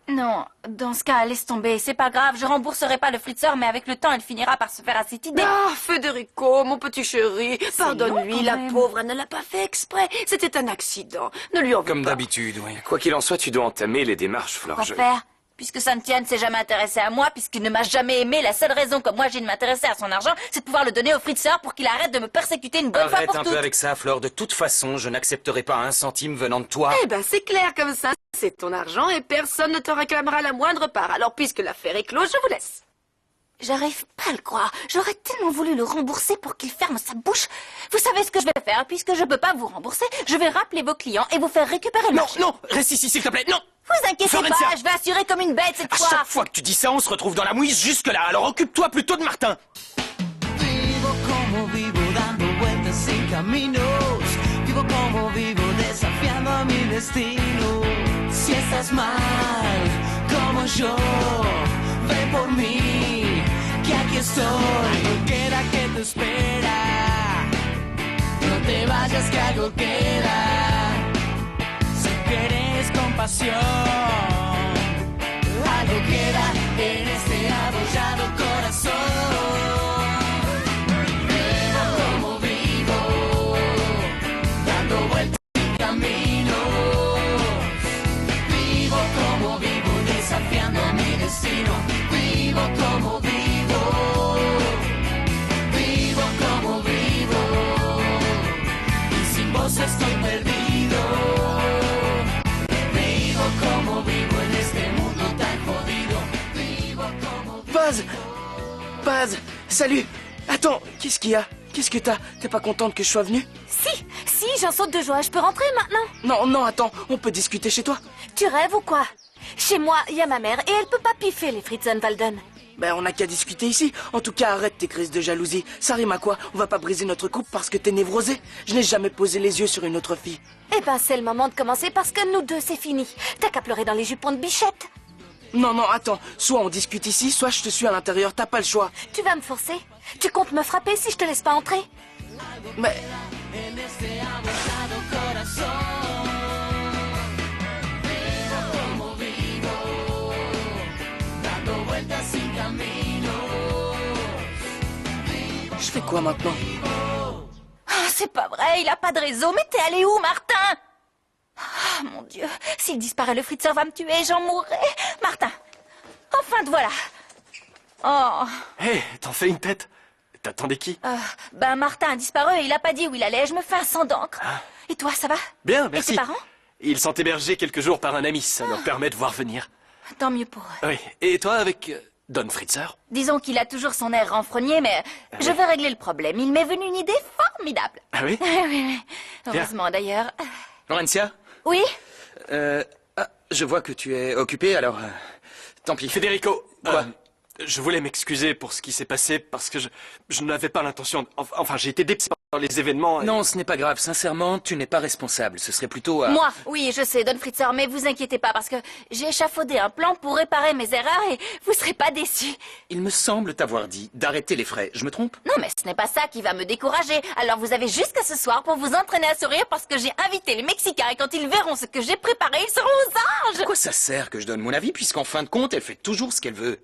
G: Non, dans ce cas, laisse tomber, c'est pas grave, je rembourserai pas le Fritzer, mais avec le temps, elle finira par se faire acétider.
Q: Ah, Federico, mon petit chéri, pardonne-lui, la pauvre, elle ne l'a pas fait exprès, c'était un accident, ne lui en veux pas.
C: Comme d'habitude, oui.
F: Quoi qu'il en soit, tu dois entamer les démarches, Flore.
G: Quoi faire? Puisque Santiane s'est jamais intéressé à moi, puisqu'il ne m'a jamais aimé, la seule raison que moi j'ai de m'intéresser à son argent, c'est de pouvoir le donner au Fritzer pour qu'il arrête de me persécuter une bonne fois pour toutes.
C: Arrête un peu avec ça, Flore. De toute façon, je n'accepterai pas un centime venant de toi.
Q: Eh ben, c'est clair comme ça. C'est ton argent et personne ne te réclamera la moindre part. Alors, puisque l'affaire est close, je vous laisse.
G: J'arrive pas à le croire. J'aurais tellement voulu le rembourser pour qu'il ferme sa bouche. Vous savez ce que je vais faire? Puisque je peux pas vous rembourser, je vais rappeler vos clients et vous faire récupérer le marché.
C: Non, reste ici, s'il te plaît, non!
G: Vous inquiétez
C: Florencia,
G: pas, je vais assurer comme une bête cette fois.
C: À chaque fois que tu dis ça, on se retrouve dans la mouise jusque-là. Alors occupe-toi plutôt de Martin.
U: Vivo como vivo dando vueltas sin caminos. Vivo como vivo desafiando a mi destino. Si estás mal, como yo, ven por mí, que aquí estoy. Algo queda que te espera. No te vayas que algo queda. Si quieres compasión, algo queda en este abollado corazón. Vivo como vivo, dando vueltas sin caminos. Vivo como vivo, desafiando mi destino. Vivo como vivo, vivo como vivo. Y sin vos estoy perdido. Vivo como vivo en este mundo tan jodido. Vivo como vivo.
N: Paz, salut. Attends, qu'est-ce qu'il y a? Qu'est-ce que t'as? T'es pas contente que je sois venue?
A: Si, j'en saute de joie. Je peux rentrer maintenant?
N: Non, attends, on peut discuter chez toi.
A: Tu rêves ou quoi? Chez moi, il y a ma mère et elle peut pas piffer les Fritzenwalden.
N: Ben, on n'a qu'à discuter ici. En tout cas, arrête tes crises de jalousie. Ça rime à quoi? On va pas briser notre couple parce que t'es névrosée. Je n'ai jamais posé les yeux sur une autre fille.
A: Eh ben, c'est le moment de commencer parce que nous deux, c'est fini. T'as qu'à pleurer dans les jupons de Bichette.
N: Non, attends. Soit on discute ici, soit je te suis à l'intérieur. T'as pas le choix.
A: Tu vas me forcer? Tu comptes me frapper si je te laisse pas entrer?
N: Mais... Je fais quoi maintenant?
G: Ah, c'est pas vrai, il a pas de réseau. Mais t'es allé où, Martin? Ah, mon Dieu, s'il disparaît, le Fritzer va me tuer, j'en mourrai. Martin, enfin te voilà. Oh.
L: Hé, t'en fais une tête?
H: T'attendais qui?
G: Ben Martin a disparu et il a pas dit où il allait. Je me fais un sang d'encre. Et toi, ça va?
H: Bien, merci.
G: Et tes parents?
H: Ils sont hébergés quelques jours par un ami, ça leur permet de voir venir.
G: Tant mieux pour eux.
H: Oui. Et toi avec Don Fritzer?
G: Disons qu'il a toujours son air renfrogné, mais je vais régler le problème. Il m'est venu une idée formidable.
H: Ah oui?
G: Oui. Heureusement d'ailleurs.
C: Laurentia?
G: Oui?
C: Je vois que tu es occupé, alors... tant pis.
H: Federico, quoi? Je voulais m'excuser pour ce qui s'est passé parce que je n'avais pas l'intention... Enfin, j'ai été dépassé par les événements...
C: Non, ce n'est pas grave. Sincèrement, tu n'es pas responsable. Ce serait plutôt à...
G: Moi, oui, je sais, Don Fritzer, mais vous inquiétez pas parce que j'ai échafaudé un plan pour réparer mes erreurs et vous serez pas déçus.
C: Il me semble t'avoir dit d'arrêter les frais. Je me trompe?
G: Non, mais ce n'est pas ça qui va me décourager. Alors vous avez jusqu'à ce soir pour vous entraîner à sourire parce que j'ai invité les Mexicains et quand ils verront ce que j'ai préparé, ils seront aux anges.
C: À quoi ça sert que je donne mon avis puisqu'en fin de compte, elle fait toujours ce qu'elle veut?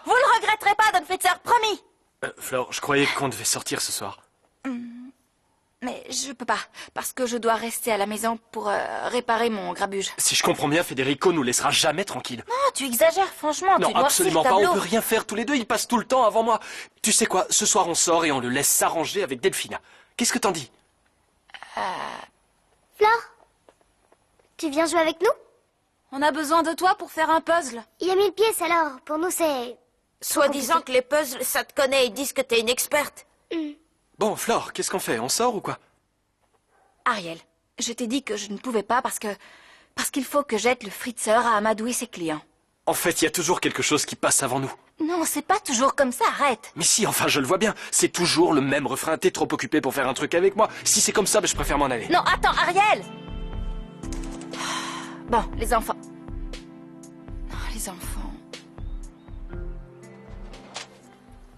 G: Vous le regretterez pas, Don Fritzer, promis.
H: Flore, je croyais qu'on devait sortir ce soir.
G: Mais je peux pas, parce que je dois rester à la maison pour réparer mon grabuge.
H: Si je comprends bien, Federico nous laissera jamais tranquilles.
G: Non, tu exagères, franchement.
H: Non,
G: tu dois
H: absolument pas, on peut rien faire tous les deux, il passe tout le temps avant moi. Tu sais quoi, ce soir on sort et on le laisse s'arranger avec Delphina. Qu'est-ce que t'en dis?
E: Flore, tu viens jouer avec nous?
G: On a besoin de toi pour faire un puzzle.
E: Il y a 1000 pièces alors, pour nous c'est...
Q: Soi-disant que les puzzles, ça te connaît, ils disent que t'es une experte.
H: Bon, Flore, qu'est-ce qu'on fait? On sort ou quoi?
G: Ariel, je t'ai dit que je ne pouvais pas parce qu'il faut que j'aide le Fritzer à amadouer ses clients.
H: En fait, il y a toujours quelque chose qui passe avant nous.
G: Non, c'est pas toujours comme ça, arrête.
H: Mais si, enfin, je le vois bien. C'est toujours le même refrain. T'es trop occupé pour faire un truc avec moi. Si c'est comme ça, je préfère m'en aller.
G: Non, attends, Ariel! Bon, les enfants. Les enfants...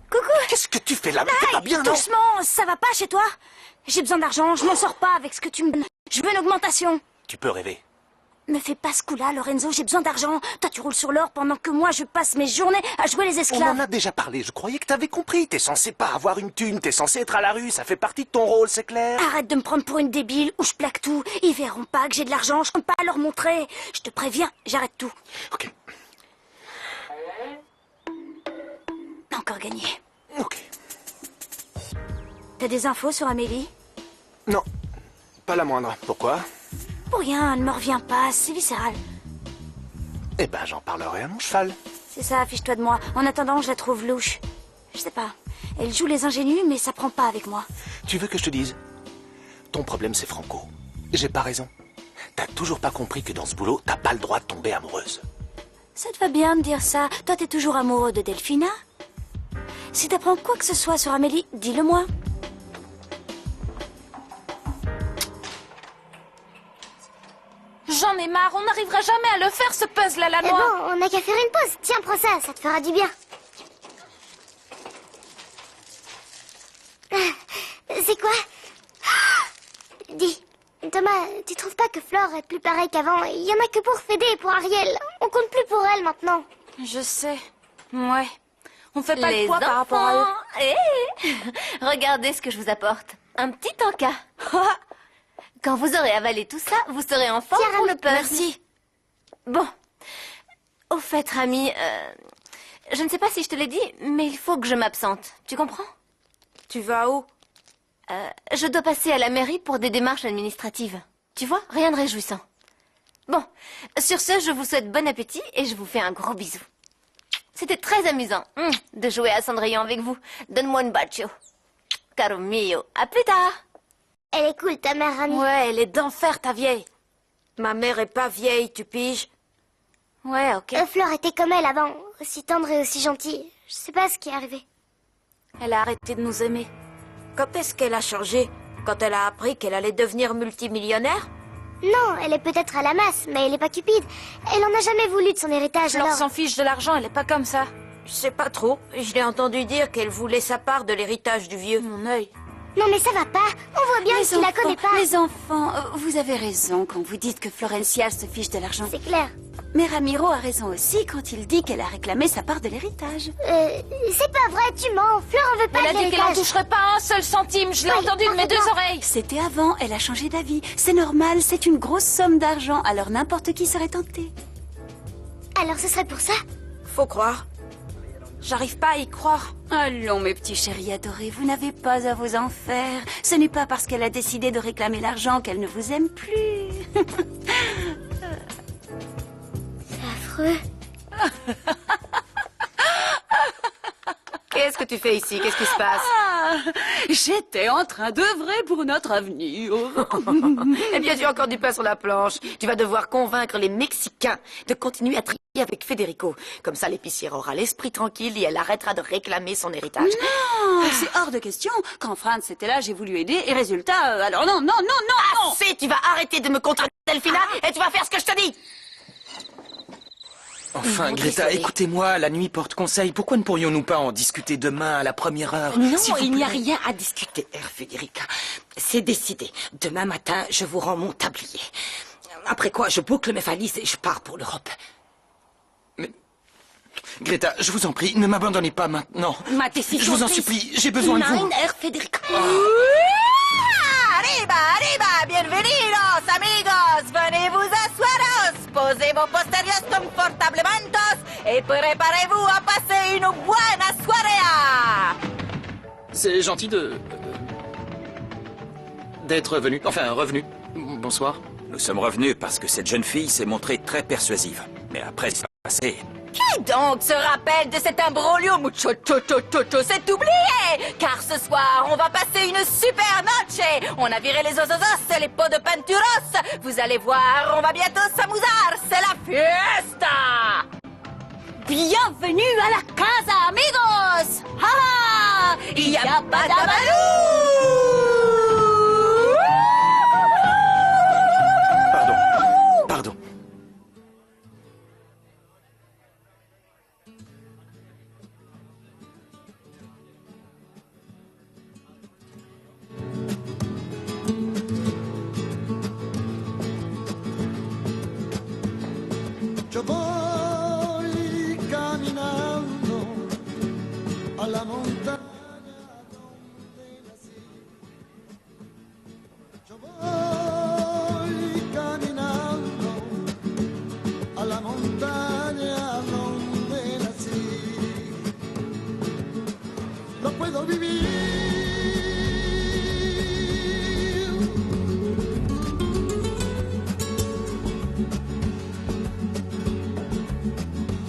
K: Coucou!
L: Qu'est-ce que tu fais là? Mais t'es pas bien, non?
K: Doucement, ça va pas chez toi? J'ai besoin d'argent, je m'en sors pas avec ce que tu me donnes. Je veux une augmentation.
L: Tu peux rêver.
K: Me fais pas ce coup-là, Lorenzo, j'ai besoin d'argent. Toi, tu roules sur l'or pendant que moi, je passe mes journées à jouer les
L: On
K: esclaves.
L: en a déjà parlé, je croyais que t'avais compris. T'es censé pas avoir une thune, t'es censé être à la rue, ça fait partie de ton rôle, c'est clair.
K: Arrête de me prendre pour une débile ou je plaque tout. Ils verront pas que j'ai de l'argent, je compte pas leur montrer. Je te préviens, j'arrête tout.
L: Ok.
K: Encore gagné.
L: Ok.
K: T'as des infos sur Amélie?
L: Non, pas la moindre. Pourquoi?
K: Pour rien, elle me revient pas, c'est viscéral.
L: Eh ben, j'en parlerai à mon cheval.
K: C'est ça, fiche-toi de moi. En attendant, je la trouve louche. Je sais pas. Elle joue les ingénus, mais ça prend pas avec moi.
L: Tu veux que je te dise? Ton problème, c'est Franco. J'ai pas raison. T'as toujours pas compris que dans ce boulot, t'as pas le droit de tomber amoureuse.
K: Ça te va bien de dire ça. Toi, t'es toujours amoureux de Delphina? Si t'apprends quoi que ce soit sur Amélie, dis-le-moi.
G: J'en ai marre, on n'arrivera jamais à le faire ce puzzle à la noix.
E: Bon, on n'a qu'à faire une pause. Tiens, prends ça, ça te fera du bien. C'est quoi? Dis, Thomas, tu trouves pas que Flore est plus pareille qu'avant? Il y en a que pour Fédé et pour Ariel. On compte plus pour elle maintenant.
G: Je sais. Ouais. On fait pas
A: Les
G: le poids par rapport à eux.
A: Regardez ce que je vous apporte. Un petit encas. Quand vous aurez avalé tout ça, vous serez en forme pour le puzzle.
G: Merci.
A: Bon. Au fait, Rami, je ne sais pas si je te l'ai dit, mais il faut que je m'absente. Tu comprends?
Q: Tu vas où?
A: Je dois passer à la mairie pour des démarches administratives. Tu vois, rien de réjouissant. Bon, sur ce, je vous souhaite bon appétit et je vous fais un gros bisou. C'était très amusant de jouer à Cendrillon avec vous. Donne-moi une bacio. Caro mio, à plus tard.
E: Elle est cool, ta mère, Rami.
G: Ouais, elle est d'enfer, ta vieille.
Q: Ma mère est pas vieille, tu piges?
G: Ouais, ok.
E: Flore était comme elle avant, aussi tendre et aussi gentille. Je sais pas ce qui est arrivé.
G: Elle a arrêté de nous aimer.
Q: Quand est-ce qu'elle a changé? Quand elle a appris qu'elle allait devenir multimillionnaire?
E: Non, elle est peut-être à la masse, mais elle est pas cupide. Elle en a jamais voulu de son héritage,
G: Flore
E: alors...
G: s'en fiche de l'argent, elle est pas comme ça.
Q: Je sais pas trop. Je l'ai entendu dire qu'elle voulait sa part de l'héritage du vieux.
G: Mon œil.
E: Non mais ça va pas, on voit bien qu'il la connaît pas.
K: Les enfants, vous avez raison quand vous dites que Florencia se fiche de l'argent.
E: C'est clair.
K: Mais Ramiro a raison aussi quand il dit qu'elle a réclamé sa part de l'héritage.
E: C'est pas vrai, tu mens. Fleur veut pas
G: Elle a dit qu'elle en toucherait pas un seul centime, je l'ai entendu de mes deux oreilles.
K: C'était avant, elle a changé d'avis. C'est normal, c'est une grosse somme d'argent, alors n'importe qui serait tenté.
E: Alors ce serait pour ça?
Q: Faut croire.
G: J'arrive pas à y croire.
M: Allons, mes petits chéris adorés, vous n'avez pas à vous en faire. Ce n'est pas parce qu'elle a décidé de réclamer l'argent qu'elle ne vous aime plus.
E: C'est affreux.
Q: Qu'est-ce que tu fais ici? Qu'est-ce qui se passe?
M: J'étais en train d'œuvrer pour notre avenir.
Q: Eh bien, tu as encore du pain sur la planche. Tu vas devoir convaincre les Mexicains de continuer à trier avec Federico. Comme ça, l'épicière aura l'esprit tranquille et elle arrêtera de réclamer son héritage.
M: Non, c'est hors de question. Quand Franz était là, j'ai voulu aider et résultat, alors non, non, non, non, non.
Q: Assez, tu vas arrêter de me contredire, Delphina, et tu vas faire ce que je te dis.
C: Enfin, Greta, écoutez-moi, la nuit porte conseil. Pourquoi ne pourrions-nous pas en discuter demain à la première heure?
Q: Non, il n'y a rien à discuter, Federica. C'est décidé. Demain matin, je vous rends mon tablier. Après quoi, je boucle mes valises et je pars pour l'Europe.
C: Mais... Greta, je vous en prie, ne m'abandonnez pas maintenant.
Q: Ma décision.
C: Je vous en supplie, j'ai besoin de vous.
Q: Federica.
G: Arriba, arriba, bienvenidos, amigos. Venez vous asseoir, posez vos posteriors confortablement et préparez-vous à passer une buena soirée.
C: C'est gentil d'être venu. Enfin, revenu. Bonsoir.
J: Nous sommes revenus parce que cette jeune fille s'est montrée très persuasive. Mais après, c'est passé.
G: Qui donc se rappelle de cet imbroglio, muchacho? C'est oublié. Car ce soir, on va passer une super noche. On a viré les osos et les pots de peinturos. Vous allez voir, on va bientôt s'amusar. C'est la fiesta.
M: Bienvenue à la casa, amigos. Ah, y a pas
C: Pardon.
U: Yo voy caminando a la montaña donde nací. Yo voy caminando a la montaña donde nací. No puedo vivir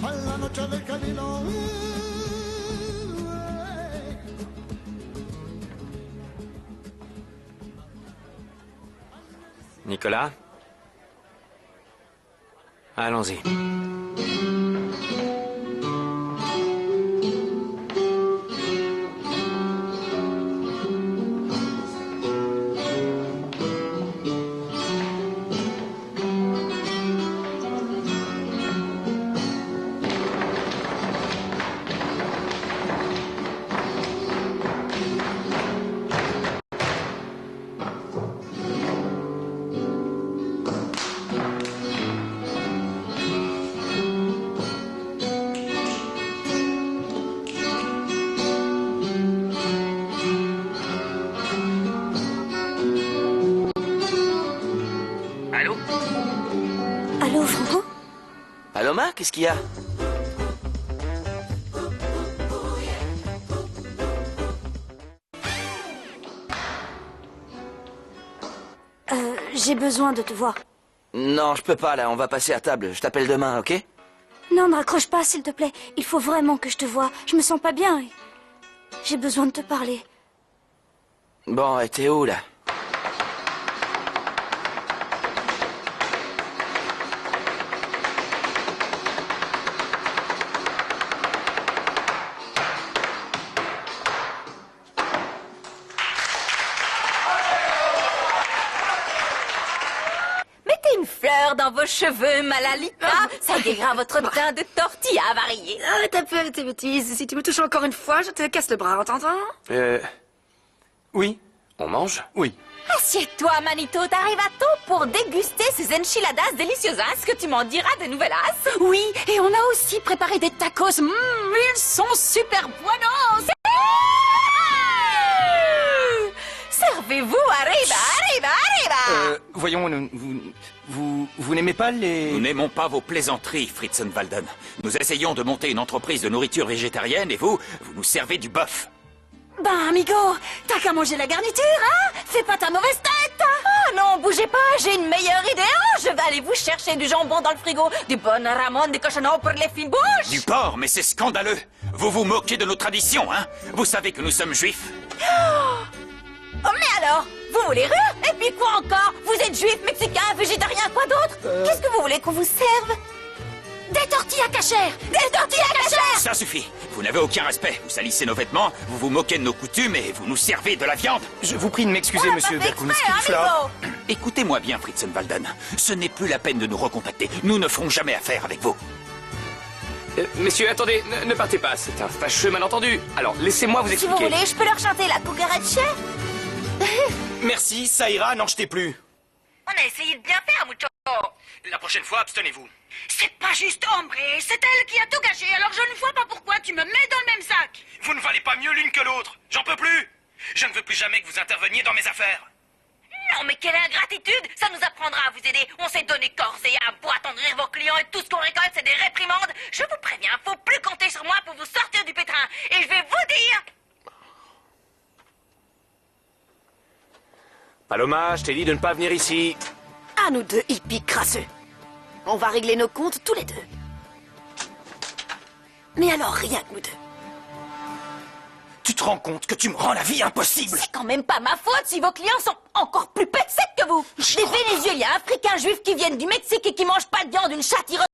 U: a la noche del camino.
F: Nicolas? Allons-y.
E: Allô, Franco?
T: Paloma, qu'est-ce qu'il y a?
E: J'ai besoin de te voir.
T: Non, je peux pas là, on va passer à table. Je t'appelle demain, ok?
E: Non, ne raccroche pas, s'il te plaît. Il faut vraiment que je te voie. Je me sens pas bien. J'ai besoin de te parler.
T: Bon, et t'es où là?
G: Mettez une fleur dans vos cheveux, Malalita. Ça guérira votre teint de tortilla avarié.
Q: Arrête un peu tes bêtises. Si tu me touches encore une fois, je te casse le bras, t'entends?
F: Oui. On mange?
H: Oui.
G: Assieds-toi, Manito. T'arrives à temps pour déguster ces enchiladas deliciosas que tu m'en diras de nouvellas.
M: Oui, et on a aussi préparé des tacos. Ils sont super buenos.
G: Servez servez-vous? Arriba!
C: Voyons, vous n'aimez pas les...
J: Nous n'aimons pas vos plaisanteries, Fritzenwalden. Nous essayons de monter une entreprise de nourriture végétarienne et vous nous servez du bœuf.
K: Ben, amigo, t'as qu'à manger la garniture, hein? Fais pas ta mauvaise tête!
G: Oh non, bougez pas, j'ai une meilleure idée. Oh, je vais aller vous chercher du jambon dans le frigo, du bon ramon, du cochonneau pour les fines bouches.
J: Du porc, mais c'est scandaleux. Vous vous moquez de nos traditions, hein? Vous savez que nous sommes juifs.
G: Oh, mais alors, vous voulez rire? Et puis quoi encore? Vous êtes juif, mexicain, végétarien, quoi d'autre? Qu'est-ce que vous voulez qu'on vous serve?
K: Des tortillas cachères! Des tortillas cachères!
J: Ça suffit. Vous n'avez aucun respect. Vous salissez nos vêtements, vous vous moquez de nos coutumes et vous nous servez de la viande.
C: Je vous prie de m'excuser, monsieur Berkounski, Flore.
J: Écoutez-moi bien, Fritzenwalden. Ce n'est plus la peine de nous recontacter. Nous ne ferons jamais affaire avec vous.
F: Messieurs, attendez, ne partez pas. C'est un fâcheux malentendu. Alors, laissez-moi vous
G: Si
F: expliquer.
G: vous voulez, je peux leur chanter la cucaracha.
C: Merci, ça ira, n'en jetez plus.
O: On a essayé de bien faire, Mucho.
C: La prochaine fois, abstenez-vous.
O: C'est pas juste, hombre. C'est elle qui a tout gâché, alors je ne vois pas pourquoi tu me mets dans le même sac.
C: Vous ne valez pas mieux l'une que l'autre. J'en peux plus. Je ne veux plus jamais que vous interveniez dans mes affaires.
O: Non, mais quelle ingratitude. Ça nous apprendra à vous aider. On s'est donné corps et âme pour attendrir vos clients et tout ce qu'on récolte, c'est des réprimandes. Je vous préviens, faut plus compter sur moi pour vous sortir du pétrin. Et je vais vous dire...
F: Paloma, je t'ai dit de ne pas venir ici.
K: À nous deux, hippies crasseux. On va régler nos comptes tous les deux. Mais alors, rien que nous deux.
C: Tu te rends compte que tu me rends la vie impossible?
G: C'est quand même pas ma faute si vos clients sont encore plus pets secs que vous. Des Vénézuéliens, Africains, Juifs qui viennent du Mexique et qui mangent pas de viande, une chatte